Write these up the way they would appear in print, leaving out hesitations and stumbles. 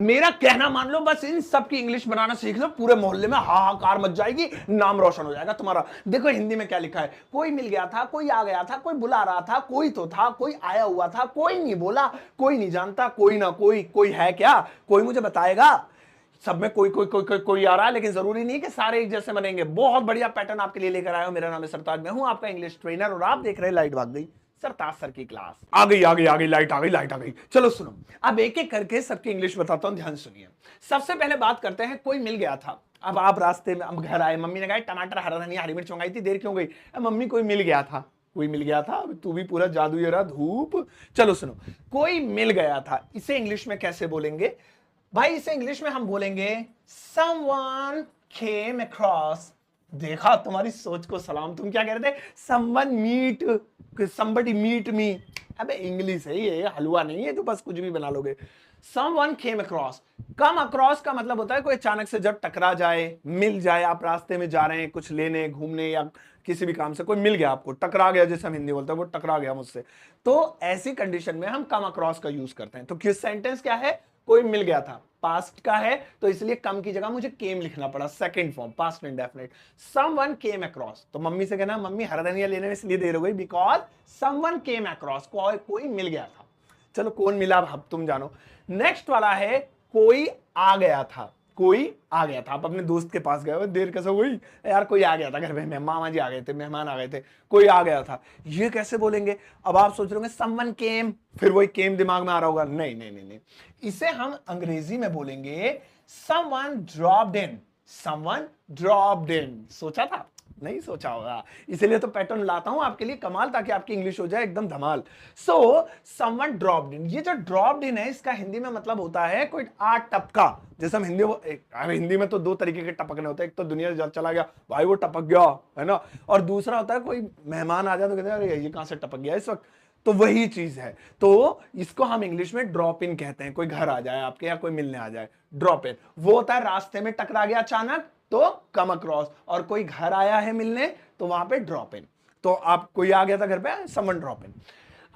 मेरा कहना मान लो, बस इन सब की इंग्लिश बनाना सीख लो, पूरे मोहल्ले में हाहाकार मच जाएगी, नाम रोशन हो जाएगा तुम्हारा। देखो हिंदी में क्या लिखा है, कोई मिल गया था, कोई आ गया था, कोई बुला रहा था, कोई तो था, कोई आया हुआ था, कोई नहीं बोला, कोई नहीं जानता, कोई ना कोई, कोई है क्या, कोई मुझे बताएगा। सब में कोई कोई कोई कोई कोई आ रहा है, लेकिन जरूरी नहीं कि सारे एक जैसे बनेंगे। बहुत बढ़िया पैटर्न आपके लिए लेकर आया हूं। मेरा नाम है सरताज, मैं हूं आपका इंग्लिश ट्रेनर, और आप देख रहे हैं लाइट भाग गई सरताज सर की क्लास। आ गई आ गई आ गई, लाइट आ गई, लाइट आ गई। चलो सुनो, अब एक एक करके सबकी इंग्लिश बताता हूं, ध्यान सुनिए। सबसे पहले बात करते हैं, कोई मिल गया था। अब आप रास्ते में, अब घर आए, मम्मी ने कहा टमाटर, हरा धनिया, हरी मिर्च मंगाई थी, देर क्यों गई? मम्मी कोई मिल गया था, कोई मिल गया था। तू भी पूरा जादू ये रहा, धूप। चलो सुनो, कोई मिल गया था, इसे इंग्लिश में कैसे बोलेंगे भाई? इसे इंग्लिश में हम बोलेंगे someone came across। देखा, तुम्हारी सोच को सलाम। तुम क्या कह रहे थे? someone meet, somebody meet me। अबे इंग्लिश है ये, हलवा नहीं है तो बस कुछ भी बना लोगे। someone came across, come across का मतलब होता है कोई अचानक से जब टकरा जाए, मिल जाए। आप रास्ते में जा रहे हैं कुछ लेने, घूमने या किसी भी काम से, कोई मिल गया आपको, टकरा गया, जैसे हम हिंदी बोलते हैं, वो टकरा गया मुझसे, तो ऐसी कंडीशन में हम कम अक्रॉस का यूज करते हैं। तो किस सेंटेंस क्या है? कोई मिल गया था, पास्ट का है, तो इसलिए कम की जगह मुझे केम लिखना पड़ा, second form, past indefinite. Someone came across, तो मम्मी से कहना मम्मी हरा धनिया लेने में इसलिए देर हो गई, बिकॉज समवन केम अक्रॉस, कोई मिल गया था। चलो कौन मिला अब तुम जानो। नेक्स्ट वाला है, कोई आ गया था। कोई आ गया था, आप अपने दोस्त के पास गए, देर कैसे हुई यार, कोई आ गया था घर में, मामा जी आ गए थे, मेहमान आ गए थे, कोई आ गया था। ये कैसे बोलेंगे? अब आप सोच रहे होंगे समवन केम, फिर वही केम दिमाग में आ रहा होगा। नहीं नहीं नहीं नहीं, इसे हम अंग्रेजी में बोलेंगे someone dropped in. Someone dropped in, सोचा था? नहीं सोचा होगा, इसलिए तो पैटर्न लाता हूं आपके लिए कमाल, ताकि आपकी इंग्लिश हो जाए एकदम धमाल। सो समवन ड्रॉप्ड इन, ये जो ड्रॉप्ड इन है, इसका हिंदी में मतलब होता है कोई आ टपका। जैसे हम हिंदी में तो दो तरीके के टपकने होते हैं, एक तो दुनिया से चला गया भाई वो टपक गया, है ना, और दूसरा होता है कोई मेहमान आ जाए तो कहते हैं अरे ये कहां से टपक गया इस वक्त। तो वही चीज है, तो इसको हम इंग्लिश में ड्रॉप इन कहते हैं। कोई घर आ जाए आपके या कोई मिलने आ जाए, ड्रॉप इन। वो होता है रास्ते में टकरा गया अचानक, तो कम अक्रॉस, और कोई घर आया है मिलने तो वहां पे ड्रॉप इन। तो आप, कोई आ गया था घर पे, समवन ड्रॉप इन।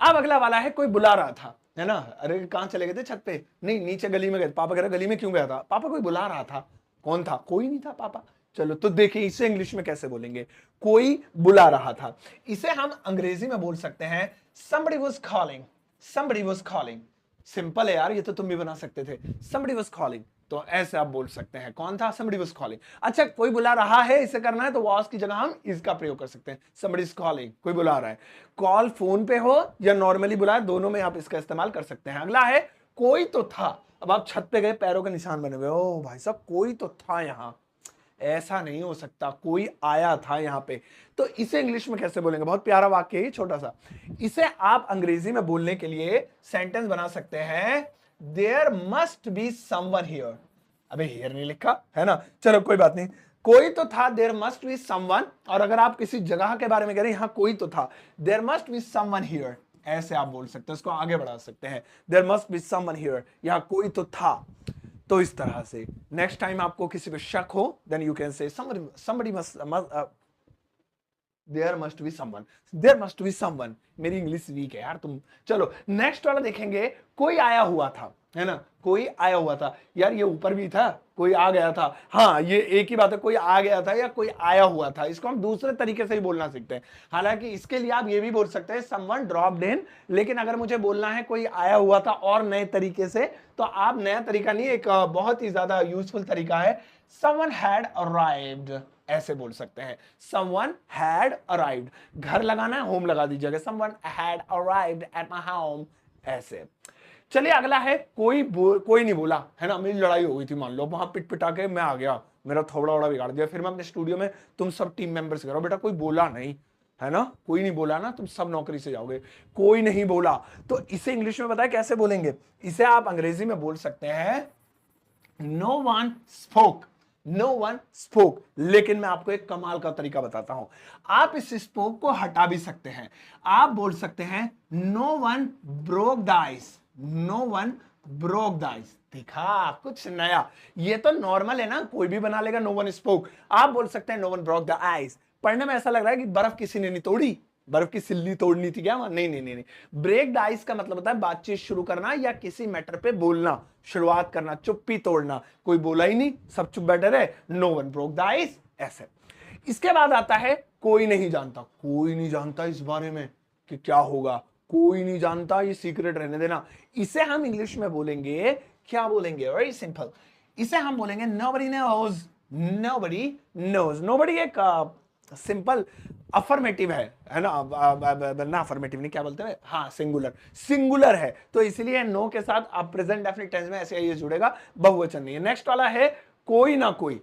अब अगला वाला है, कोई बुला रहा था, है ना, अरे कहां चले गए थे? छत पे? नहीं, नीचे गली में गए। पापा कह रहे गली में क्यों गया था? पापा कोई बुला रहा था। कौन था? कोई नहीं था पापा। चलो तो देखिए इसे इंग्लिश में कैसे बोलेंगे, कोई बुला रहा था। इसे हम अंग्रेजी में बोल सकते हैं somebody was calling। somebody was calling, simple है यार, ये तो तुम भी बना सकते थे। somebody was calling, तो ऐसे आप बोल सकते हैं, कौन था? somebody was calling। अच्छा, कोई बुला रहा है, इसे करना है तो was की जगह हम इसका प्रयोग कर सकते हैं, somebody is calling, कोई बुला रहा है। कॉल फोन पे हो या नॉर्मली बुलाए, दोनों में आप इसका इस्तेमाल कर सकते हैं। अगला है, कोई तो था। अब आप छत पे गए, पैरों के निशान बने हुए, ओ भाई साहब कोई तो था यहां, ऐसा नहीं हो सकता, कोई आया था यहां पे। तो इसे इंग्लिश में कैसे बोलेंगे? बहुत प्यारा वाक्य है छोटा सा। इसे आप अंग्रेजी में बोलने के लिए सेंटेंस बना सकते हैं, there must be someone here. अबे हियर नहीं लिखा है ना, चलो कोई बात नहीं। कोई तो था, देयर मस्ट बी समवन। और अगर आप किसी जगह के बारे में कह रहे हैं, यहां कोई तो था, there must be someone here, ऐसे आप बोल सकते हैं, उसको आगे बढ़ा सकते हैं, there must be someone here, यहां कोई तो था। तो इस तरह से नेक्स्ट टाइम आपको किसी पे शक हो, then you can say somebody must there must be someone, there must be someone. मेरी इंग्लिश वीक है यार तुम। चलो नेक्स्ट वाला देखेंगे, कोई आया हुआ था, है ना, कोई आया हुआ था। यार ये ऊपर भी था, कोई आ गया था। हाँ ये एक ही बात है, कोई आ गया था या कोई आया हुआ था, इसको हम दूसरे तरीके से ही बोलना सीखते हैं। हालांकि इसके लिए आप ये भी बोल सकते हैं समवन ड्रॉप्ड इन, लेकिन अगर मुझे बोलना है कोई आया हुआ था और नए तरीके से, तो आप नया तरीका नहीं, एक बहुत ही ज्यादा यूजफुल तरीका है, समवन हैड अराइव्ड, ऐसे बोल सकते हैं। someone had arrived, घर लगाना है होम लगा दीजिएगा, someone had arrived at my home, ऐसे। चलिए अगला है, कोई नहीं बोला, है ना, मेरी लड़ाई हो गई थी मान लो, वहां पिट पिटा के मैं आ गया, मेरा थोड़ा बड़ा बिगाड़ दिया, फिर मैं अपने स्टूडियो में, तुम सब टीम मेंबर से करो, बेटा कोई बोला नहीं, है ना, कोई नहीं बोला ना, तुम सब नौकरी से जाओगे, कोई नहीं बोला। तो इसे इंग्लिश में बताए कैसे बोलेंगे? इसे आप अंग्रेजी में बोल सकते हैं no one spoke. No one spoke, लेकिन मैं आपको एक कमाल का तरीका बताता हूं, आप इस स्पोक को हटा भी सकते हैं। आप बोल सकते हैं no one broke the ice. No one broke the ice, देखा कुछ नया, ये तो नॉर्मल है ना, कोई भी बना लेगा नो वन स्पोक। आप बोल सकते हैं no one broke the ice. पढ़ने में ऐसा लग रहा है कि बर्फ किसी ने नहीं तोड़ी, बर्फ की सिल्ली तोड़नी थी क्या? नहीं नहीं नहीं नहीं। ब्रेक द आइस का मतलब होता है बातचीत शुरू करना या किसी मैटर पे बोलना, शुरुआत करना, चुप्पी तोड़ना। कोई बोला ही नहीं, सब चुप बैठे रहे, no one broke the ice, ऐसे। इसके बाद आता है कोई नहीं जानता। कोई नहीं जानता इस बारे में कि क्या होगा, कोई नहीं जानता, ये सीक्रेट रहने देना। इसे हम इंग्लिश में बोलेंगे, क्या बोलेंगे? वेरी सिंपल, इसे हम बोलेंगे nobody knows। nobody knows, nobody एक सिंपल अफर्मेटिव है ना? ना अफर्मेटिव नहीं, क्या बोलते हैं? हाँ, सिंगुलर, सिंगुलर है, तो इसलिए नो के साथ अब प्रेजेंट डेफिनिट टेंस में ऐसे ये जुड़ेगा, बहुवचन नहीं है। नेक्स्ट वाला है कोई ना कोई।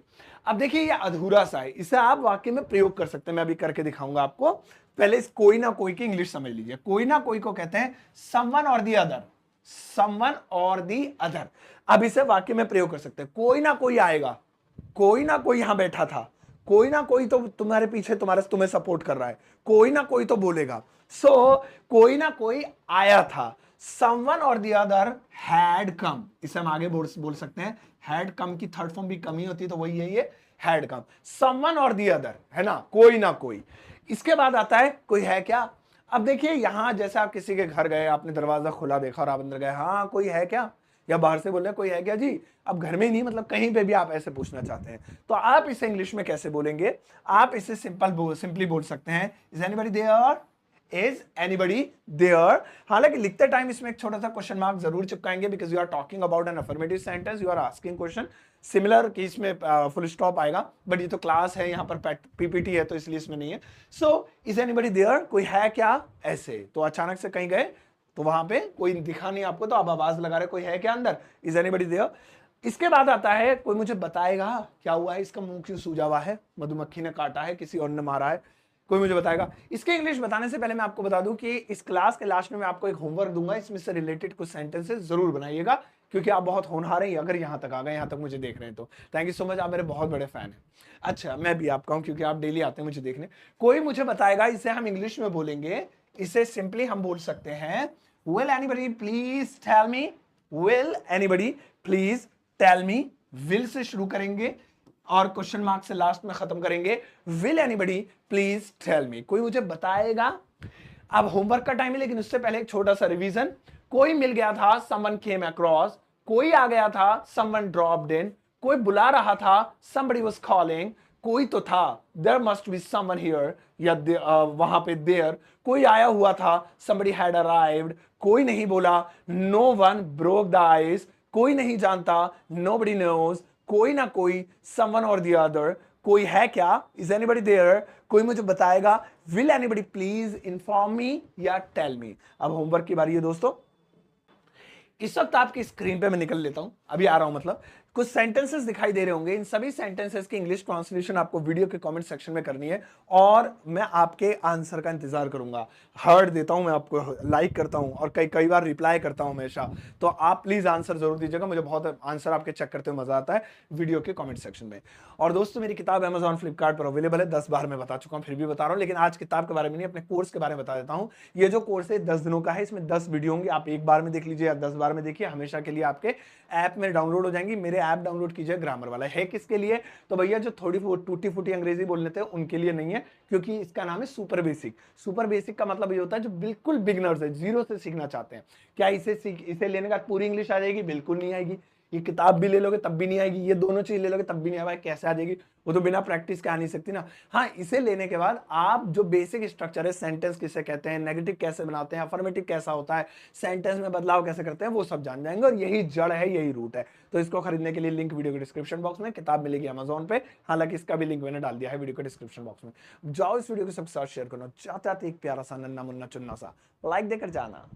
अब देखिए ये अधूरा सा है, इसे आप वाक्य में प्रयोग कर सकते हैं, मैं अभी करके दिखाऊंगा आपको। पहले इस कोई ना कोई की इंग्लिश समझ लीजिए। कोई ना कोई को कहते हैं समवन और दी अदर, समवन और दी अदर। अब इसे वाक्य में प्रयोग कर सकते हैं। कोई ना कोई आएगा, कोई ना कोई यहां बैठा था, कोई ना कोई तो तुम्हारे पीछे तुम्हें सपोर्ट कर रहा है, कोई ना कोई तो बोलेगा। सो कोई ना कोई आया था, समवन और द अदर हैड कम। इसे हम आगे बोल सकते हैं, हैड कम की थर्ड फॉर्म भी कम ही होती है, तो वही है ये, हैड कम। समवन और द अदर, है ना, कोई ना कोई। इसके बाद आता है कोई है क्या। अब देखिए यहां जैसे आप किसी के घर गए, आपने दरवाजा खुला देखा और आप अंदर गए, हाँ कोई है क्या, या बाहर से बोल रहे कोई है क्या जी। अब घर में ही नहीं, मतलब कहीं पे भी आप ऐसे पूछना चाहते हैं, तो आप इसे इंग्लिश में कैसे बोलेंगे? आप इसे सिंपली बोल सकते हैं, is anybody there, is anybody there. हालांकि लिखते टाइम इसमें एक छोटा सा क्वेश्चन मार्क जरूर चिपकाएंगे, because you are talking about an affirmative sentence, you are asking question similar कि इसमें फुल स्टॉप आएगा, बट ये तो क्लास है, यहाँ पर पीपीटी है, तो इसलिए इसमें नहीं है। सो इज एनीबडी देयर, कोई है क्या, ऐसे। तो अचानक से कहीं गए तो वहां पे कोई दिखा नहीं आपको, तो आप आवाज लगा रहे कोई है क्या अंदर, इज एनीबडी देयर। इसके बाद आता है कोई मुझे बताएगा क्या हुआ है, इसका मुंह क्यों सूजा हुआ है, मधुमक्खी ने काटा है, किसी और ने मारा है, कोई मुझे बताएगा। इसके इंग्लिश बताने से पहले मैं आपको बता दूं कि इस क्लास के लास्ट में मैं आपको एक होमवर्क दूंगा, इसमें से रिलेटेड कुछ सेंटेंसेस जरूर बनाइएगा, क्योंकि आप बहुत होनहार हैं अगर यहां तक आ गए, यहां तक मुझे देख रहे हैं तो थैंक यू सो मच, आप मेरे बहुत बड़े फैन हैं। अच्छा, मैं भी आपका हूं, क्योंकि आप डेली आते हैं मुझे देखने। कोई मुझे बताएगा, इसे हम इंग्लिश में बोलेंगे, इसे सिंपली हम बोल सकते हैं will anybody please tell me, will anybody please tell me। will से शुरू करेंगे और क्वेश्चन मार्क से लास्ट में खत्म करेंगे, will anybody please tell me, कोई मुझे बताएगा। अब होमवर्क का टाइम है, लेकिन उससे पहले एक छोटा सा रिवीजन। कोई मिल गया था, someone came across, कोई आ गया था, someone dropped in, कोई बुला रहा था, somebody was calling, कोई तो था, there must be someone here, या वहां पे there, कोई आया हुआ था, somebody had arrived, कोई नहीं बोला, no one broke the ice, कोई नहीं जानता, nobody knows, कोई ना कोई, someone or the other, कोई है क्या, is anybody there, कोई मुझे बताएगा, will anybody please inform me या tell me। अब होमवर्क की बारी है दोस्तों। इस वक्त आपकी स्क्रीन पे मैं निकल लेता हूं, अभी आ रहा हूं, मतलब कुछ सेंटेंसेस दिखाई दे रहे होंगे, इन सभी सेंटेंसेस की इंग्लिश ट्रांसलेशन आपको वीडियो के कमेंट सेक्शन में करनी है, और मैं आपके आंसर का इंतजार करूंगा। हार्ट देता हूं मैं आपको, लाइक करता हूं और कई बार रिप्लाई करता हूं हमेशा, तो आप प्लीज आंसर जरूर दीजिएगा, मुझे बहुत आंसर आपके चेक करते हुए मजा आता है वीडियो के कॉमेंट सेक्शन में। और दोस्तों मेरी किताब अमेजॉन फ्लिपकार्ट पर अवेलेबल है, 10 बार मैं बता चुका हूँ, फिर भी बता रहा हूँ, लेकिन आज किताब के बारे में नहीं, अपने कोर्स के बारे में बता देता हूँ। ये जो कोर्स है 10 दिनों का है, इसमें 10 वीडियो होंगे, आप एक बार में देख लीजिए या 10 बार में देखिए, हमेशा के लिए आपके ऐप में डाउनलोड हो जाएंगी। मेरे ऐप डाउनलोड कीजिए, ग्रामर वाला है। किसके लिए? तो भैया जो थोड़ी टूटी फूटी अंग्रेजी बोल लेते हैं उनके लिए नहीं है, क्योंकि इसका नाम है सुपर बेसिक। सुपर बेसिक का मतलब ये होता है जो बिल्कुल बिगनर्स है, जीरो से सीखना चाहते हैं। क्या इसे लेने का पूरी इंग्लिश आ जाएगी? बिल्कुल नहीं आएगी। ये किताब भी ले लोगे तब भी नहीं आएगी, ये दोनों चीज ले लोगे तब भी नहीं आएगा, कैसे आ जाएगी? वो तो बिना प्रैक्टिस के आ नहीं सकती ना। हाँ, इसे लेने के बाद आप जो बेसिक स्ट्रक्चर है, सेंटेंस किसे कहते हैं, नेगेटिव कैसे बनाते हैं, अफर्मेटिव कैसा होता है, सेंटेंस में बदलाव कैसे करते हैं, वो सब जान जाएंगे, और यही जड़ है, यही रूट है। तो इसको खरीदने के लिए लिंक वीडियो के डिस्क्रिप्शन बॉक्स में, किताब मिलेगी अमेजोन पे, हालांकि इसका भी लिंक मैंने डाल दिया है वीडियो के डिस्क्रिप्शन बॉक्स में। जाओ इस वीडियो के सबके साथ शेयर करना, चाहते एक प्यारा सा नन्ना मुन्ना चुन्ना सा लाइक देकर जाना।